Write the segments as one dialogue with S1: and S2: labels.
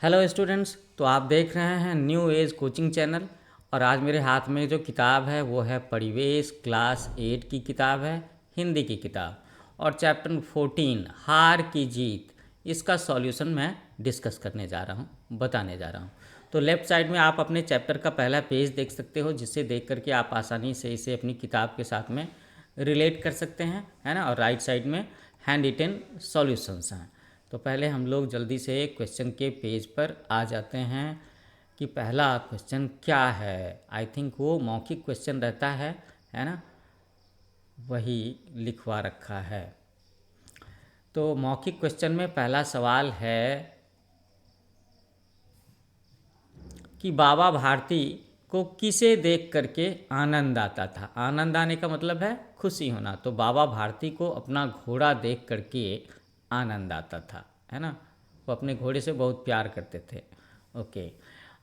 S1: Hello students, तो आप देख रहे हैं न्यू एज कोचिंग चैनल। और आज मेरे हाथ में जो किताब है वो है परिवेश क्लास 8 की किताब है, हिंदी की किताब। और चैप्टर 14 हार की जीत, इसका सॉल्यूशन मैं डिस्कस करने जा रहा हूँ, बताने जा रहा हूँ। तो लेफ़्ट साइड में आप अपने चैप्टर का पहला पेज देख सकते हो, जिससे देख करके आप आसानी से इसे अपनी किताब के साथ में रिलेट कर सकते हैं, है ना। और राइट साइड में हैंड रिटन सॉल्यूशंस हैं। तो पहले हम लोग जल्दी से क्वेश्चन के पेज पर आ जाते हैं कि पहला क्वेश्चन क्या है। आई थिंक वो मौखिक क्वेश्चन रहता है ना, वही लिखवा रखा है। तो मौखिक क्वेश्चन में पहला सवाल है कि बाबा भारती को किसे देख करके आनंद आता था। आनंद आने का मतलब है खुशी होना। तो बाबा भारती को अपना घोड़ा देख करके आनंद आता था, है ना। वो अपने घोड़े से बहुत प्यार करते थे। ओके,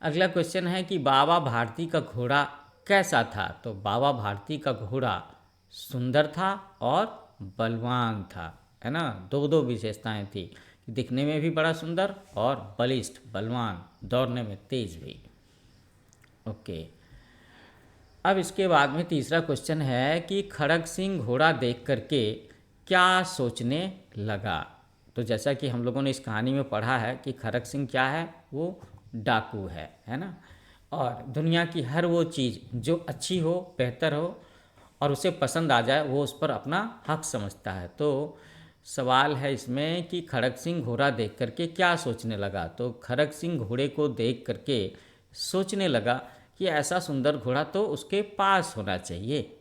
S1: अगला क्वेश्चन है कि बाबा भारती का घोड़ा कैसा था। तो बाबा भारती का घोड़ा सुंदर था और बलवान था, है ना। दो दो विशेषताएं थी, दिखने में भी बड़ा सुंदर और बलिष्ठ बलवान, दौड़ने में तेज भी। ओके, अब इसके बाद में तीसरा क्वेश्चन है कि खड़ग सिंह घोड़ा देख करके क्या सोचने लगा। तो जैसा कि हम लोगों ने इस कहानी में पढ़ा है कि खड़ग सिंह क्या है, वो डाकू है ना। और दुनिया की हर वो चीज़ जो अच्छी हो, बेहतर हो और उसे पसंद आ जाए, वो उस पर अपना हक समझता है। तो सवाल है इसमें कि खड़ग सिंह घोड़ा देख करके क्या सोचने लगा। तो खड़ग सिंह घोड़े को देख करके सोचने लगा कि ऐसा सुंदर घोड़ा तो उसके पास होना चाहिए।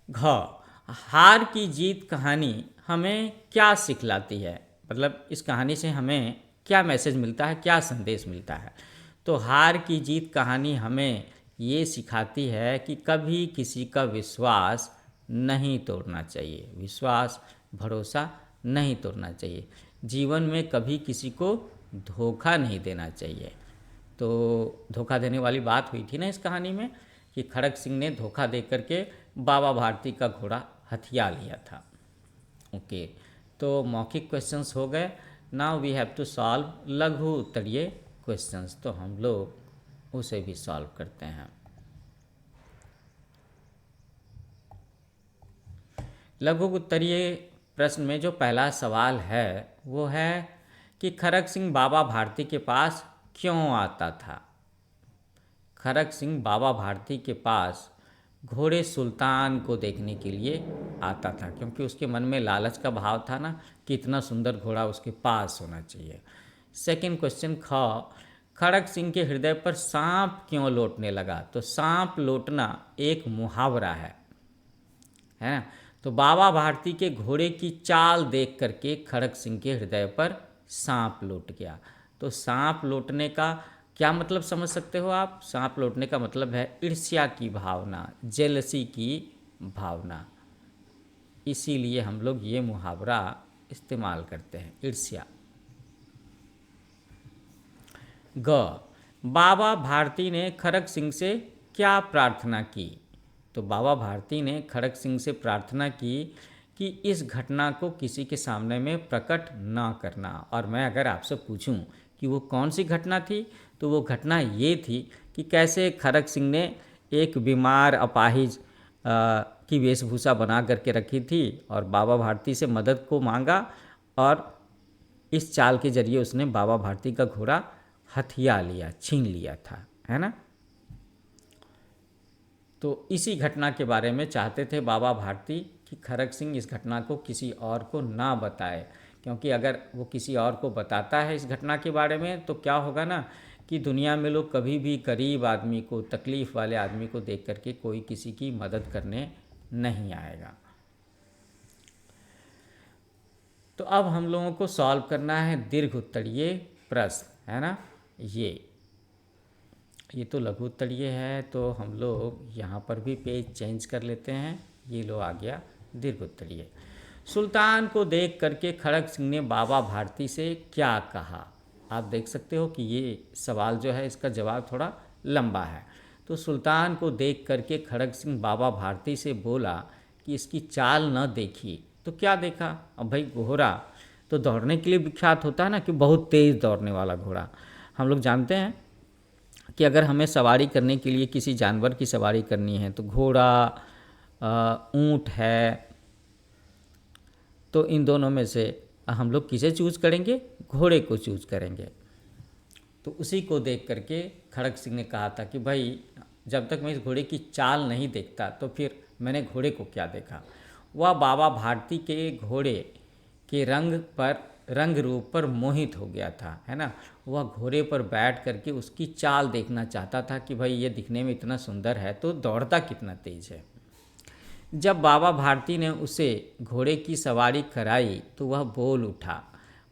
S1: घ हार की जीत कहानी हमें क्या सिखलाती है। मतलब इस कहानी से हमें क्या मैसेज मिलता है, क्या संदेश मिलता है। तो हार की जीत कहानी हमें ये सिखाती है कि कभी किसी का विश्वास नहीं तोड़ना चाहिए। विश्वास, भरोसा नहीं तोड़ना चाहिए। जीवन में कभी किसी को धोखा नहीं देना चाहिए। तो धोखा देने वाली बात हुई थी ना इस कहानी में कि खड़ग सिंह ने धोखा दे करके बाबा भारती का घोड़ा हथिया लिया था। ओके, तो मौखिक क्वेश्चंस हो गए। Now we have to solve लघु उत्तरीय क्वेश्चंस। तो हम लोग उसे भी सॉल्व करते हैं। लघु उत्तरीय प्रश्न में जो पहला सवाल है वो है कि खड़ग सिंह बाबा भारती के पास क्यों आता था। खड़ग सिंह बाबा भारती के पास घोड़े सुल्तान को देखने के लिए आता था, क्योंकि उसके मन में लालच का भाव था ना कि इतना सुंदर घोड़ा उसके पास होना चाहिए। सेकंड क्वेश्चन ख खड़ग सिंह के हृदय पर सांप क्यों लौटने लगा। तो सांप लौटना एक मुहावरा है ना। तो बाबा भारती के घोड़े की चाल देख करके खड़ग सिंह के हृदय पर सांप लौट गया। तो सांप लौटने का क्या मतलब समझ सकते हो आप। सांप लौटने का मतलब है ईर्ष्या की भावना, जेलसी की भावना। इसीलिए हम लोग ये मुहावरा इस्तेमाल करते हैं, ईर्ष्या। ग बाबा भारती ने खड़ग सिंह से क्या प्रार्थना की। तो बाबा भारती ने खड़ग सिंह से प्रार्थना की कि इस घटना को किसी के सामने में प्रकट ना करना। और मैं अगर आपसे पूछूं कि वो कौन सी घटना थी, तो वो घटना ये थी कि कैसे खड़ग सिंह ने एक बीमार अपाहिज की वेशभूषा बना करके रखी थी और बाबा भारती से मदद को मांगा, और इस चाल के जरिए उसने बाबा भारती का घोड़ा हथिया लिया, छीन लिया था, है ना। तो इसी घटना के बारे में चाहते थे बाबा भारती कि खड़ग सिंह इस घटना को किसी और को ना बताए, क्योंकि अगर वो किसी और को बताता है इस घटना के बारे में तो क्या होगा ना कि दुनिया में लोग कभी भी गरीब आदमी को, तकलीफ़ वाले आदमी को देख करके कोई किसी की मदद करने नहीं आएगा। तो अब हम लोगों को सॉल्व करना है दीर्घ उत्तरीय प्रश्न, है ना। ये तो लघु उत्तरीय है, तो हम लोग यहाँ पर भी पेज चेंज कर लेते हैं। ये लो आ गया दीर्घ उत्तरीय। सुल्तान को देख करके खड़ग सिंह ने बाबा भारती से क्या कहा। आप देख सकते हो कि ये सवाल जो है इसका जवाब थोड़ा लंबा है। तो सुल्तान को देख करके खड़ग सिंह बाबा भारती से बोला कि इसकी चाल न देखी। तो क्या देखा, अब भाई घोड़ा, तो दौड़ने के लिए विख्यात होता है ना कि बहुत तेज़ दौड़ने वाला घोड़ा। हम लोग जानते हैं कि अगर हमें सवारी करने के लिए किसी जानवर की सवारी करनी है तो घोड़ा, ऊँट है, तो इन दोनों में से हम लोग किसे चूज़ करेंगे? घोड़े को चूज़ करेंगे। तो उसी को देख करके खड़ग सिंह ने कहा था कि भाई जब तक मैं इस घोड़े की चाल नहीं देखता तो फिर मैंने घोड़े को क्या देखा। वह बाबा भारती के घोड़े के रंग रूप पर मोहित हो गया था, है ना। वह घोड़े पर बैठ करके उसकी चाल देखना चाहता था कि भाई ये दिखने में इतना सुंदर है तो दौड़ता कितना तेज है। जब बाबा भारती ने उसे घोड़े की सवारी कराई तो वह बोल उठा,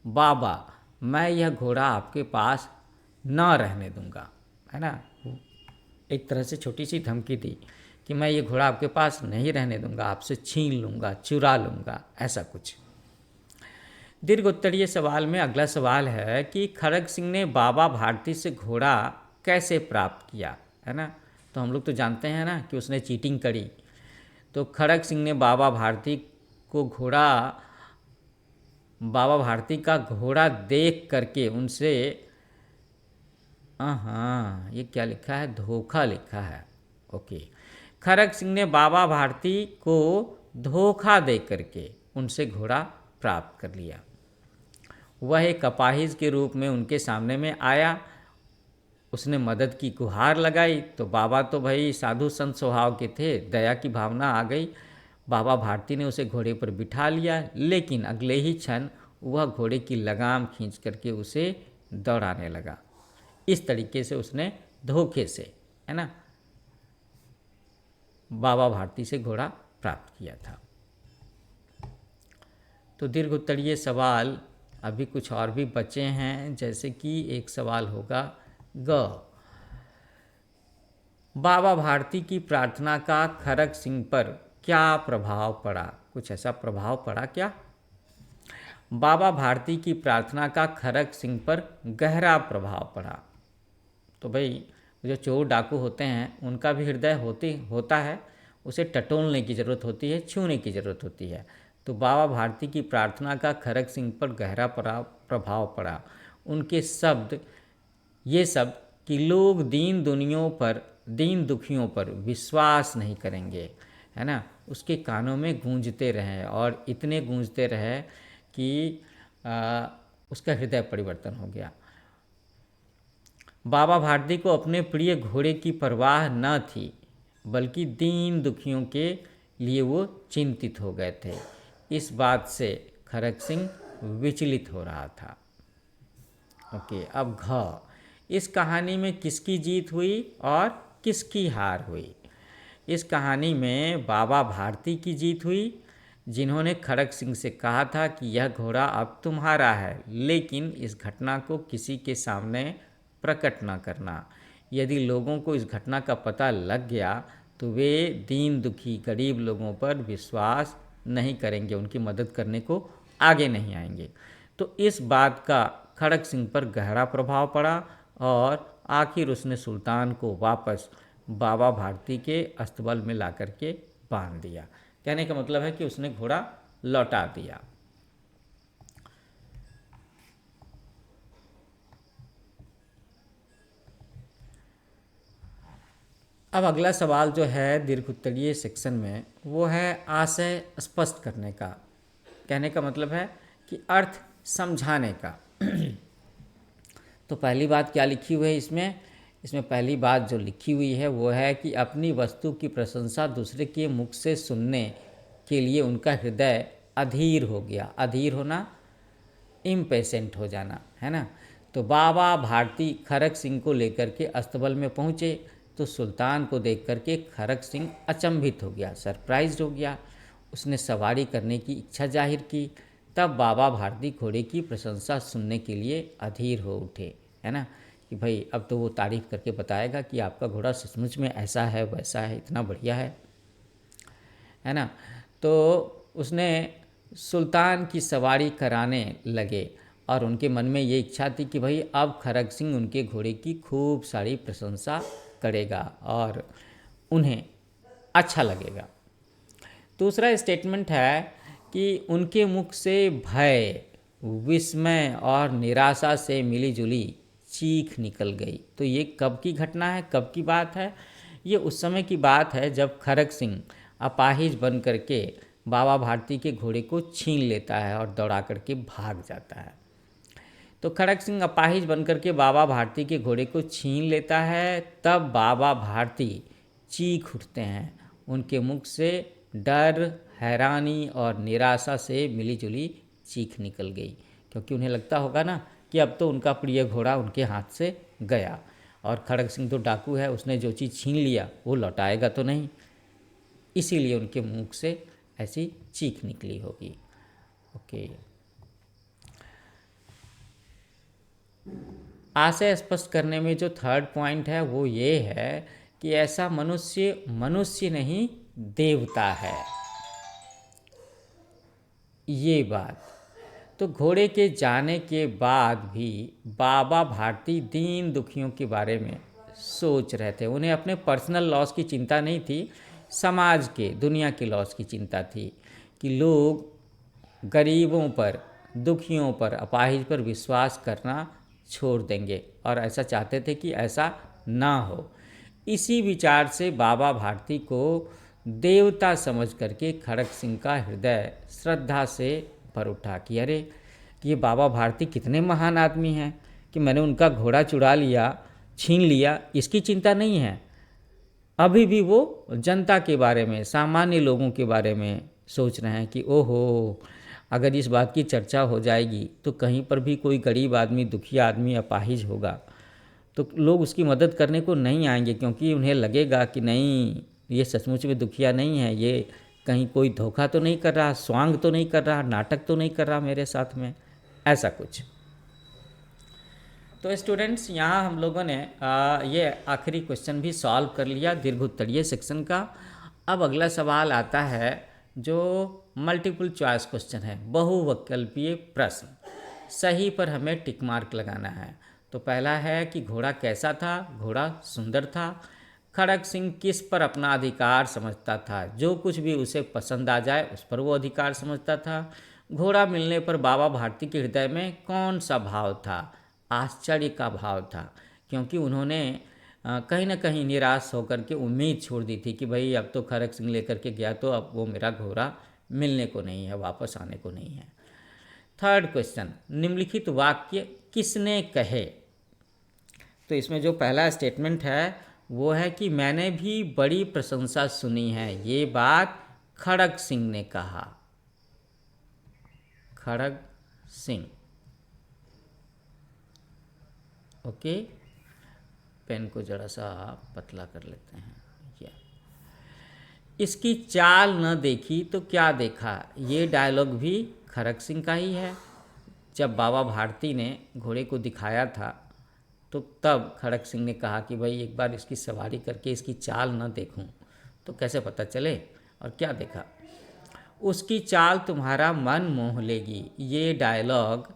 S1: बाबा मैं यह घोड़ा आपके पास ना रहने दूंगा, है ना। एक तरह से छोटी सी धमकी दी कि मैं ये घोड़ा आपके पास नहीं रहने दूंगा, आपसे छीन लूँगा, चुरा लूँगा, ऐसा कुछ। दीर्घ उत्तरीय सवाल में अगला सवाल है कि खड़ग सिंह ने बाबा भारती से घोड़ा कैसे प्राप्त किया, है ना। तो हम लोग तो जानते हैं ना कि उसने चीटिंग करी। तो खड़ग सिंह ने बाबा भारती का घोड़ा देख करके उनसे, हाँ ये क्या लिखा है, धोखा लिखा है, ओके। खड़ग सिंह ने बाबा भारती को धोखा दे करके उनसे घोड़ा प्राप्त कर लिया। वह एक अपाहिज के रूप में उनके सामने में आया। उसने मदद की गुहार लगाई तो बाबा तो भाई साधु संत स्वभाव के थे, दया की भावना आ गई। बाबा भारती ने उसे घोड़े पर बिठा लिया, लेकिन अगले ही क्षण वह घोड़े की लगाम खींच करके उसे दौड़ाने लगा। इस तरीके से उसने धोखे से, है ना, बाबा भारती से घोड़ा प्राप्त किया था। तो दीर्घ उत्तरीय सवाल अभी कुछ और भी बचे हैं, जैसे कि एक सवाल होगा ग, बाबा भारती की प्रार्थना का खड़ग सिंह पर क्या प्रभाव पड़ा? कुछ ऐसा प्रभाव पड़ा क्या? बाबा भारती की प्रार्थना का खड़ग सिंह पर गहरा प्रभाव पड़ा। तो भाई जो चोर डाकू होते हैं उनका भी हृदय होता है, उसे टटोलने की ज़रूरत होती है, छूने की ज़रूरत होती है। तो बाबा भारती की प्रार्थना का खड़ग सिंह पर गहरा प्रभाव पड़ा। उनके शब्द, ये शब्द कि लोग दीन दुखियों पर विश्वास नहीं करेंगे, है ना, उसके कानों में गूंजते रहे और इतने गूंजते रहे कि उसका हृदय परिवर्तन हो गया। बाबा भारती को अपने प्रिय घोड़े की परवाह न थी, बल्कि दीन दुखियों के लिए वो चिंतित हो गए थे। इस बात से खड़ग सिंह विचलित हो रहा था। ओके, अब घ, इस कहानी में किसकी जीत हुई और किसकी हार हुई? इस कहानी में बाबा भारती की जीत हुई, जिन्होंने खड़ग सिंह से कहा था कि यह घोड़ा अब तुम्हारा है, लेकिन इस घटना को किसी के सामने प्रकट न करना। यदि लोगों को इस घटना का पता लग गया तो वे दीन दुखी गरीब लोगों पर विश्वास नहीं करेंगे, उनकी मदद करने को आगे नहीं आएंगे। तो इस बात का खड़ग सिंह पर गहरा प्रभाव पड़ा और आखिर उसने सुल्तान को वापस बाबा भारती के अस्तबल में ला करके बांध दिया। कहने का मतलब है कि उसने घोड़ा लौटा दिया। अब अगला सवाल जो है दीर्घ उत्तरीय सेक्शन में, वो है आशय स्पष्ट करने का। कहने का मतलब है कि अर्थ समझाने का। तो पहली बात क्या लिखी हुई है इसमें पहली बात जो लिखी हुई है वो है कि अपनी वस्तु की प्रशंसा दूसरे के मुख से सुनने के लिए उनका हृदय अधीर हो गया। अधीर होना, इम्पेशेंट हो जाना, है ना। तो बाबा भारती खड़ग सिंह को लेकर के अस्तबल में पहुँचे तो सुल्तान को देख करके खड़ग सिंह अचंभित हो गया, सरप्राइज्ड हो गया। उसने सवारी करने की इच्छा जाहिर की। तब बाबा भारती घोड़े की प्रशंसा सुनने के लिए अधीर हो उठे, है ना, कि भाई अब तो वो तारीफ़ करके बताएगा कि आपका घोड़ा सचमुच में ऐसा है, वैसा है, इतना बढ़िया है ना। तो उसने सुल्तान की सवारी कराने लगे और उनके मन में ये इच्छा थी कि भाई अब खड़ग सिंह उनके घोड़े की खूब सारी प्रशंसा करेगा और उन्हें अच्छा लगेगा। दूसरा स्टेटमेंट है कि उनके मुख से भय विस्मय और निराशा से मिलीजुली चीख निकल गई। तो ये कब की घटना है, कब की बात है? ये उस समय की बात है जब खड़ग सिंह अपाहिज बन करके बाबा भारती के घोड़े को छीन लेता है और दौड़ा करके भाग जाता है। तो खड़ग सिंह अपाहिज बन करके बाबा भारती के घोड़े को छीन लेता है। तब बाबा भारती चीख उठते हैं। उनके मुख से डर, हैरानी और निराशा से मिलीजुली चीख निकल गई, क्योंकि उन्हें लगता होगा ना कि अब तो उनका प्रिय घोड़ा उनके हाथ से गया, और खड़ग सिंह तो डाकू है, उसने जो चीज़ छीन लिया वो लौटाएगा तो नहीं, इसीलिए उनके मुख से ऐसी चीख निकली होगी। ओके, आशय स्पष्ट करने में जो थर्ड पॉइंट है वो ये है कि ऐसा मनुष्य मनुष्य नहीं देवता है, ये बात। तो घोड़े के जाने के बाद भी बाबा भारती दीन दुखियों के बारे में सोच रहे थे। उन्हें अपने पर्सनल लॉस की चिंता नहीं थी, समाज के, दुनिया के लॉस की चिंता थी कि लोग गरीबों पर, दुखियों पर, अपाहिज पर विश्वास करना छोड़ देंगे, और ऐसा चाहते थे कि ऐसा ना हो। इसी विचार से बाबा भारती को देवता समझ करके खड़ग सिंह का हृदय श्रद्धा से भर उठा कि अरे, ये बाबा भारती कितने महान आदमी हैं कि मैंने उनका घोड़ा चुरा लिया, छीन लिया, इसकी चिंता नहीं है। अभी भी वो जनता के बारे में, सामान्य लोगों के बारे में सोच रहे हैं कि ओहो, अगर इस बात की चर्चा हो जाएगी तो कहीं पर भी कोई गरीब आदमी, दुखिया आदमी अपाहिज होगा तो लोग उसकी मदद करने को नहीं आएंगे, क्योंकि उन्हें लगेगा कि नहीं, ये सचमुच में दुखिया नहीं है, ये कहीं कोई धोखा तो नहीं कर रहा, स्वांग तो नहीं कर रहा, नाटक तो नहीं कर रहा मेरे साथ में, ऐसा कुछ। तो स्टूडेंट्स, यहाँ हम लोगों ने ये आखिरी क्वेश्चन भी सॉल्व कर लिया दीर्घ उत्तरीय सेक्शन का। अब अगला सवाल आता है जो मल्टीपल चॉइस क्वेश्चन है, बहुविकल्पीय प्रश्न। सही पर हमें टिक मार्क लगाना है। तो पहला है कि घोड़ा कैसा था? घोड़ा सुंदर था। खड़ग सिंह किस पर अपना अधिकार समझता था? जो कुछ भी उसे पसंद आ जाए उस पर वो अधिकार समझता था। घोड़ा मिलने पर बाबा भारती के हृदय में कौन सा भाव था? आश्चर्य का भाव था, क्योंकि उन्होंने कहीं ना कहीं निराश होकर के उम्मीद छोड़ दी थी कि भाई अब तो खड़ग सिंह लेकर के गया तो अब वो मेरा घोड़ा मिलने को नहीं है, वापस आने को नहीं है। थर्ड क्वेश्चन, निम्नलिखित वाक्य किसने कहे? तो इसमें जो पहला स्टेटमेंट है वो है कि मैंने भी बड़ी प्रशंसा सुनी है, ये बात खड़ग सिंह ने कहा। खड़ग सिंह। ओके, पेन को जरा सा पतला कर लेते हैं। इसकी चाल न देखी तो क्या देखा? ये डायलॉग भी खड़ग सिंह का ही है। जब बाबा भारती ने घोड़े को दिखाया था तो तब खड़ग सिंह ने कहा कि भाई एक बार इसकी सवारी करके इसकी चाल न देखूं तो कैसे पता चले, और क्या देखा? उसकी चाल तुम्हारा मन मोह लेगी। ये डायलॉग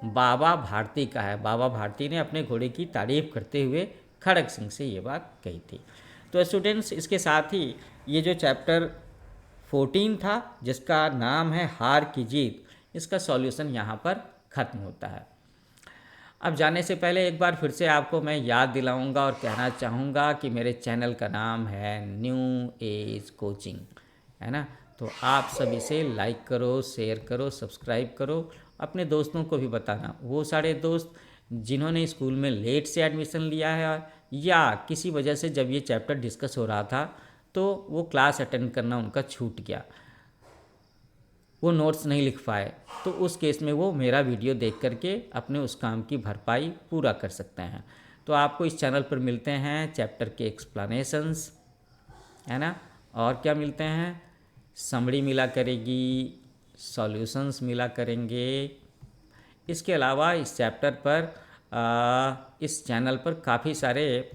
S1: बाबा भारती का है। बाबा भारती ने अपने घोड़े की तारीफ करते हुए खड़ग सिंह से ये बात कही थी। तो स्टूडेंट्स, इसके साथ ही ये जो चैप्टर 14 था जिसका नाम है हार की जीत, इसका सॉल्यूशन यहाँ पर ख़त्म होता है। अब जाने से पहले एक बार फिर से आपको मैं याद दिलाऊंगा और कहना चाहूँगा कि मेरे चैनल का नाम है न्यू एज कोचिंग, है ना। तो आप सभी से लाइक करो, शेयर करो, सब्सक्राइब करो, अपने दोस्तों को भी बताना। वो सारे दोस्त जिन्होंने स्कूल में लेट से एडमिशन लिया है या किसी वजह से जब ये चैप्टर डिस्कस हो रहा था तो वो क्लास अटेंड करना उनका छूट गया, वो नोट्स नहीं लिख पाए, तो उस केस में वो मेरा वीडियो देख करके अपने उस काम की भरपाई पूरा कर सकते हैं। तो आपको इस चैनल पर मिलते हैं चैप्टर के एक्सप्लेनेशंस, है ना, और क्या मिलते हैं, समरी मिला करेगी, सॉल्यूशंस मिला करेंगे। इसके अलावा इस चैप्टर पर इस चैनल पर काफ़ी सारे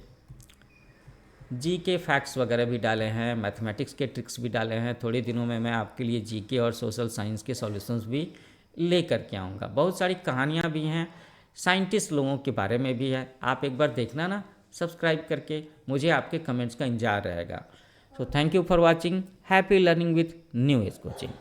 S1: जीके फैक्ट्स वगैरह भी डाले हैं, मैथमेटिक्स के ट्रिक्स भी डाले हैं। थोड़े दिनों में मैं आपके लिए जीके और सोशल साइंस के सॉल्यूशंस भी ले कर के आऊँगा। बहुत सारी कहानियाँ भी हैं, साइंटिस्ट लोगों के बारे में भी है। आप एक बार देखना ना सब्सक्राइब करके, मुझे आपके कमेंट्स का इंतजार रहेगा। So thank you for watching, happy learning with new age coaching.